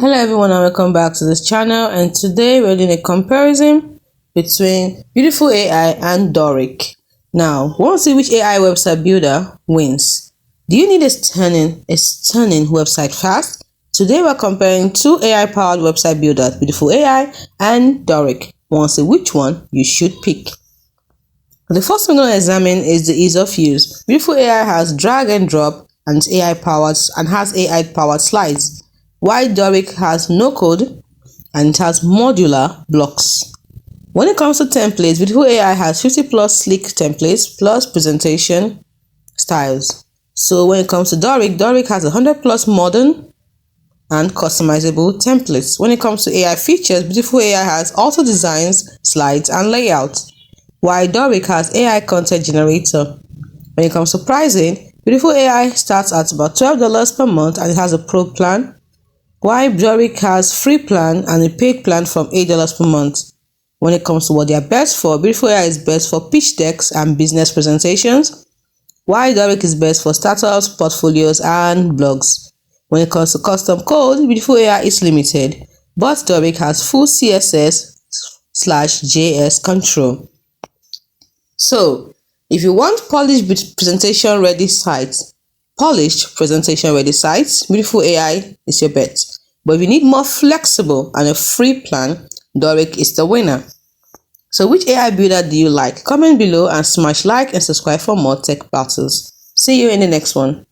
Hello everyone and welcome back to this channel, and today we're doing a comparison between Beautiful.AI and Dorik. Now, we want to see which AI website builder wins. Do you need a stunning website fast? Today we're comparing two AI powered website builders, Beautiful.AI and Dorik. We want to see which one you should pick. The first thing we're going to examine is the ease of use. Beautiful.AI has drag and drop and has AI powered slides, while Dorik has no code and it has modular blocks. When it comes to templates, Beautiful.AI has 50 plus sleek templates plus presentation styles. So when it comes to Dorik has 100 plus modern and customizable templates. When it comes to AI features, Beautiful.AI has auto designs, slides, and layouts, while Dorik has AI content generator. When it comes to pricing, Beautiful.AI starts at about $12 per month and it has a pro plan, while Dorik has free plan and a paid plan from $8 per month. When it comes to what they are best for, Beautiful.AI is best for pitch decks and business presentations, while Dorik is best for startups, portfolios, and blogs. When it comes to custom code, Beautiful.AI is limited, but Dorik has full CSS/JS control. So, if you want polished presentation ready sites, Beautiful.AI is your bet. But if you need more flexible and a free plan, Dorik is the winner. So which AI builder do you like? Comment below and smash like and subscribe for more tech battles. See you in the next one.